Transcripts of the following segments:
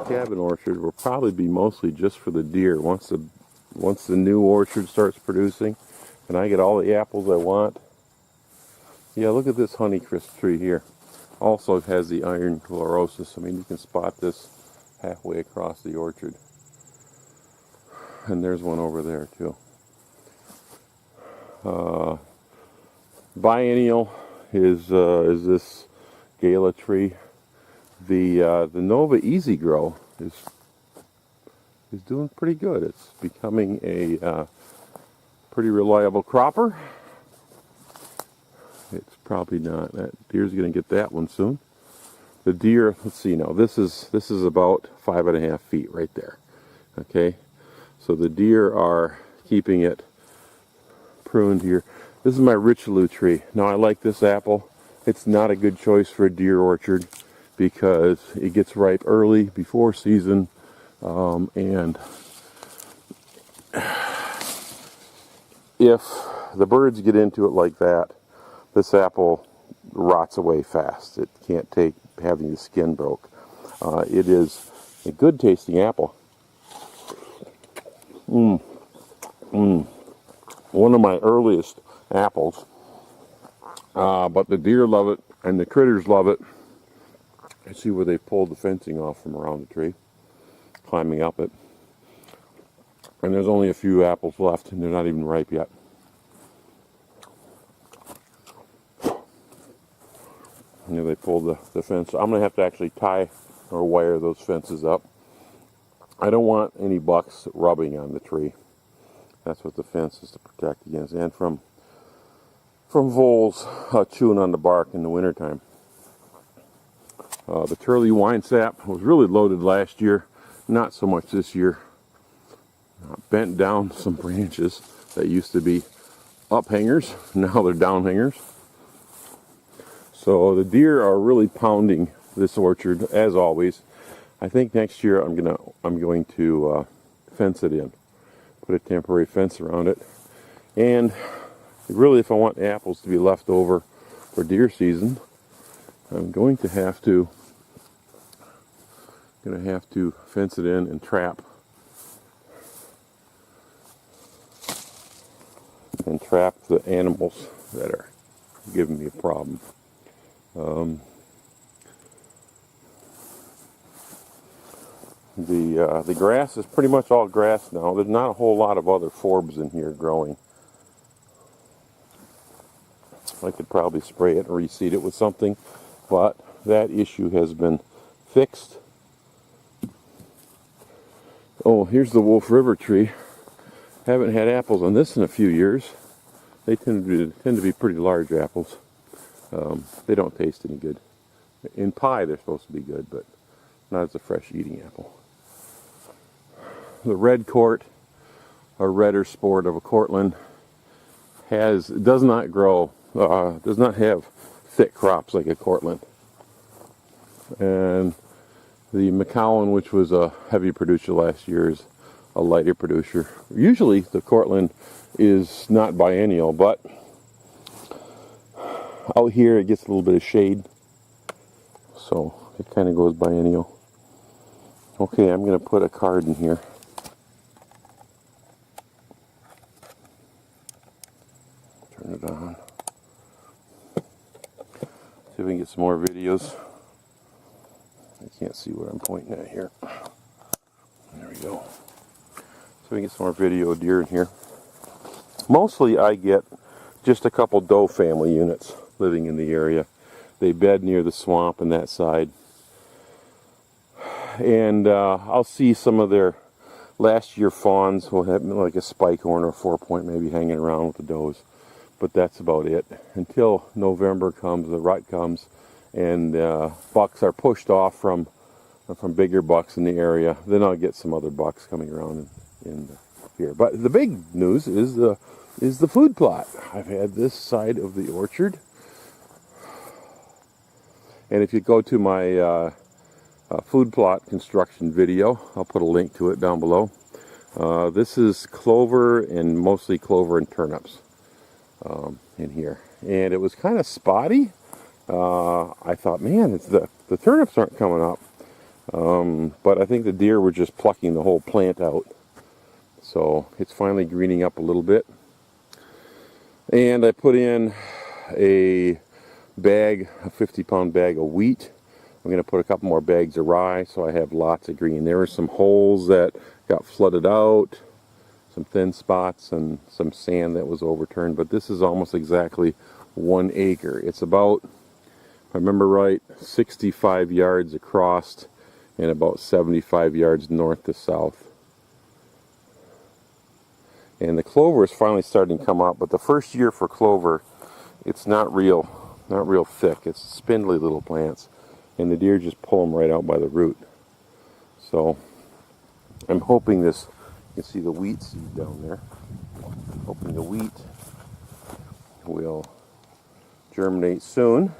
Cabin orchard will probably be mostly just for the deer. Once the new orchard starts producing and I get all the apples I want. Yeah, look at this honeycrisp tree here. Also has the iron chlorosis. I mean, you can spot this halfway across the orchard. And there's one over there too. Biennial is this gala tree. The Nova Easy Grow is doing pretty good. It's becoming a pretty reliable cropper. It's probably not. That deer's going to get that one soon. The deer, let's see now. This is about 5.5 feet right there. Okay, so the deer are keeping it pruned here. This is my Richelieu tree. Now I like this apple. It's not a good choice for a deer orchard because it gets ripe early, before season, and if the birds get into it like that, this apple rots away fast. It can't take having the skin broke. It is a good tasting apple. One of my earliest apples, but the deer love it and the critters love it. I see where they pulled the fencing off from around the tree, climbing up it. And there's only a few apples left, and they're not even ripe yet. And they pulled the fence. I'm going to have to actually tie or wire those fences up. I don't want any bucks rubbing on the tree. That's what the fence is to protect against. And from voles chewing on the bark in the wintertime. The Turley wine sap was really loaded last year, not so much this year. Bent down some branches that used to be up hangers, now they're down hangers. So the deer are really pounding this orchard as always. I think next year I'm going to fence it in, put a temporary fence around it, and really if I want apples to be left over for deer season, I'm going to have to fence it in and trap the animals that are giving me a problem. The grass is pretty much all grass now. There's not a whole lot of other forbs in here growing. I could probably spray it and reseed it with something, but that issue has been fixed. Oh, here's the Wolf River tree. Haven't had apples on this in a few years. They tend to be pretty large apples. They don't taste any good. In pie they're supposed to be good, but not as a fresh eating apple. The red court, a redder sport of a Cortland, does not have thick crops like a Cortland. And the McCowan, which was a heavy producer last year, is a lighter producer. Usually the Cortland is not biennial, but out here it gets a little bit of shade, so it kind of goes biennial. Okay, I'm going to put a card in here. Turn it on. See if we can get some more videos. I can't see what I'm pointing at here. There we go. So we can get some more video of deer in here. Mostly I get just a couple doe family units living in the area. They bed near the swamp and that side. And I'll see some of their Last year fawns will have like a spike horn or 4-point maybe hanging around with the does. But that's about it. Until November comes, the rut comes, and bucks are pushed off from bigger bucks in the area. Then I'll get some other bucks coming around in here. But the big news is the food plot. I've had this side of the orchard. And if you go to my food plot construction video, I'll put a link to it down below. This is clover, and mostly clover and turnips in here. And it was kind of spotty. I thought, man, the turnips aren't coming up. But I think the deer were just plucking the whole plant out. So it's finally greening up a little bit. And I put in a 50-pound bag of wheat. I'm going to put a couple more bags of rye so I have lots of green. There were some holes that got flooded out, some thin spots, and some sand that was overturned. But this is almost exactly 1 acre. It's about, if I remember right, 65 yards across and about 75 yards north to south. And the clover is finally starting to come up, but the first year for clover, it's not real thick. It's spindly little plants, and the deer just pull them right out by the root. So I'm hoping this, you can see the wheat seed down there. I'm hoping the wheat will germinate soon.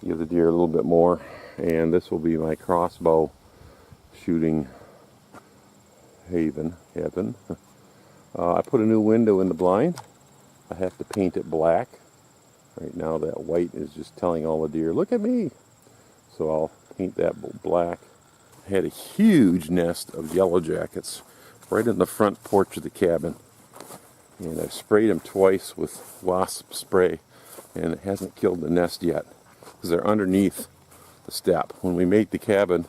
Give the deer a little bit more, and this will be my crossbow shooting heaven. I put a new window in the blind. I have to paint it black. Right now that white is just telling all the deer, look at me. So I'll paint that black. I had a huge nest of yellow jackets right in the front porch of the cabin. And I've sprayed them twice with wasp spray, and it hasn't killed the nest yet because they're underneath the step. When we made the cabin,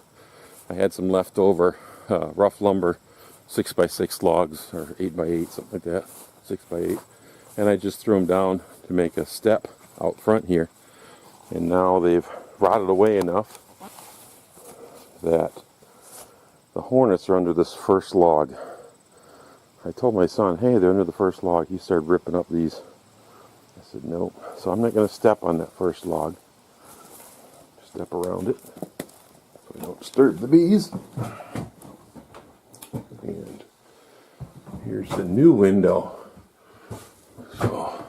I had some leftover rough lumber, 6x6 logs, or 8x8, something like that, 6x8. And I just threw them down to make a step out front here. And now they've rotted away enough that the hornets are under this first log. I told my son, hey, they're under the first log. He started ripping up these. I said, nope. So I'm not going to step on that first log. Step around it so I don't disturb the bees. And here's the new window. So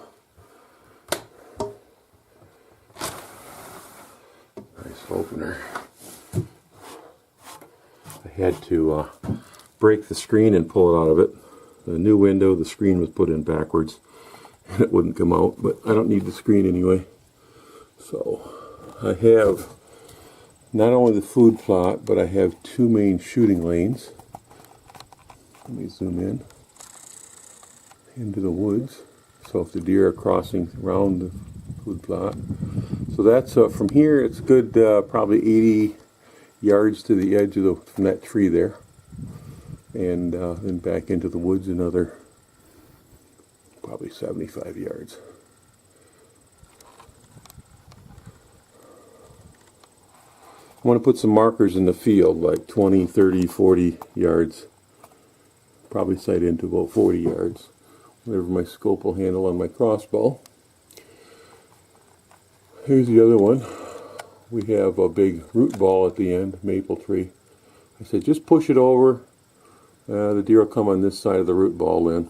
nice opener. I had to break the screen and pull it out of it. The new window, the screen was put in backwards and it wouldn't come out, but I don't need the screen anyway. So I have not only the food plot, but I have 2 main shooting lanes. Let me zoom in into the woods. So if the deer are crossing around the food plot. So that's from here, it's good probably 80 yards to the edge of from that tree there. And then back into the woods another probably 75 yards. I want to put some markers in the field, like 20, 30, 40 yards. Probably sight into about 40 yards. Whatever my scope will handle on my crossbow. Here's the other one. We have a big root ball at the end, maple tree. I said just push it over. The deer will come on this side of the root ball then.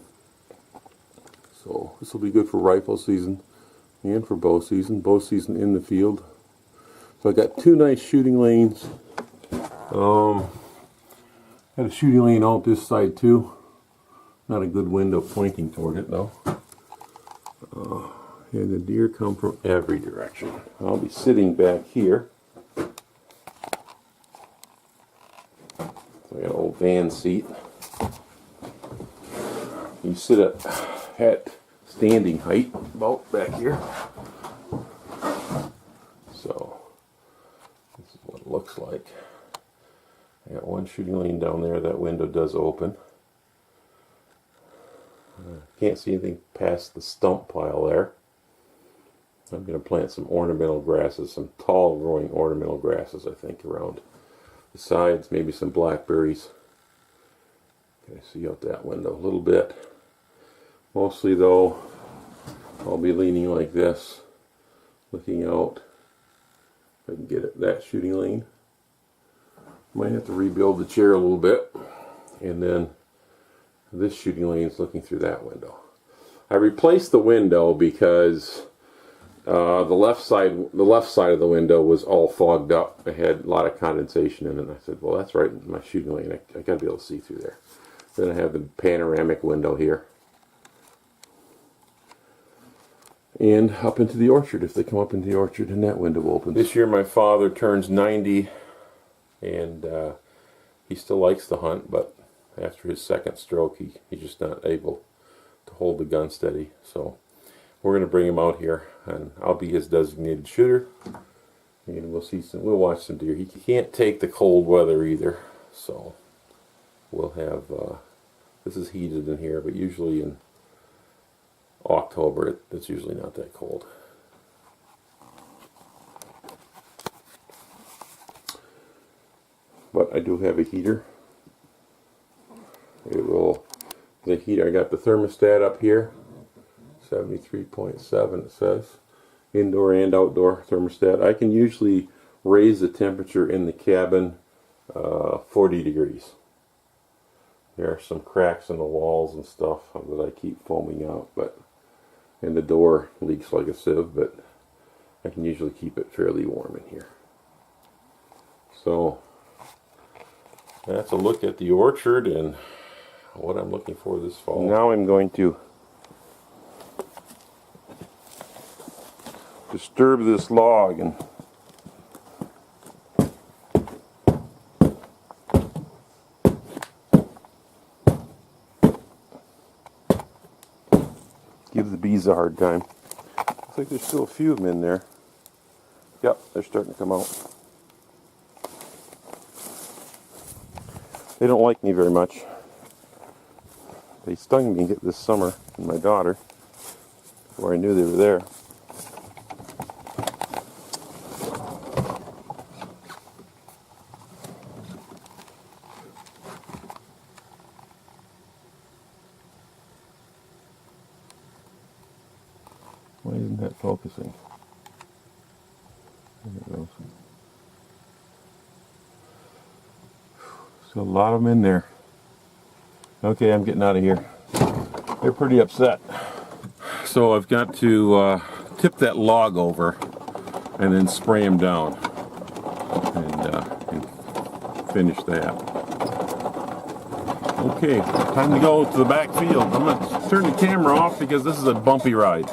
So this will be good for rifle season and for bow season. Bow season in the field. So I got 2 nice shooting lanes. Got a shooting lane out this side too. Not a good window pointing toward it though. And the deer come from every direction. I'll be sitting back here. So I got an old van seat. You sit at standing height about back here. So this is what it looks like. I got 1 shooting lane down there. That window does open. Can't see anything past the stump pile there. I'm going to plant some ornamental grasses, some tall growing ornamental grasses, I think, around the sides, maybe some blackberries. Can I see out that window a little bit? Mostly though, I'll be leaning like this, looking out. If I can get it that shooting lane. Might have to rebuild the chair a little bit. And then this shooting lane is looking through that window. I replaced the window because the left side of the window was all fogged up. It had a lot of condensation in it. And I said, well, that's right in my shooting lane. I got to be able to see through there. Then I have the panoramic window here. And up into the orchard, if they come up into the orchard, and that window opens. This year my father turns 90, and he still likes to hunt, but after his second stroke, he's just not able to hold the gun steady. So we're going to bring him out here, and I'll be his designated shooter. And we'll watch some deer. He can't take the cold weather either, so we'll have, this is heated in here, but usually in October, it's usually not that cold. But I do have a heater. The heater, I got the thermostat up here, 73.7 it says. Indoor and outdoor thermostat. I can usually raise the temperature in the cabin 40 degrees. There are some cracks in the walls and stuff that I keep foaming out, and the door leaks like a sieve, but I can usually keep it fairly warm in here. So that's a look at the orchard and what I'm looking for this fall. Now I'm going to disturb this log and give the bees a hard time. Looks like there's still a few of them in there. Yep, they're starting to come out. They don't like me very much. They stung me this summer, and my daughter, before I knew they were there. Why isn't that focusing? There it goes. So a lot of them in there. Okay, I'm getting out of here. They're pretty upset. So I've got to tip that log over and then spray them down and finish that. Okay, time to go to the back field. I'm going to turn the camera off because this is a bumpy ride.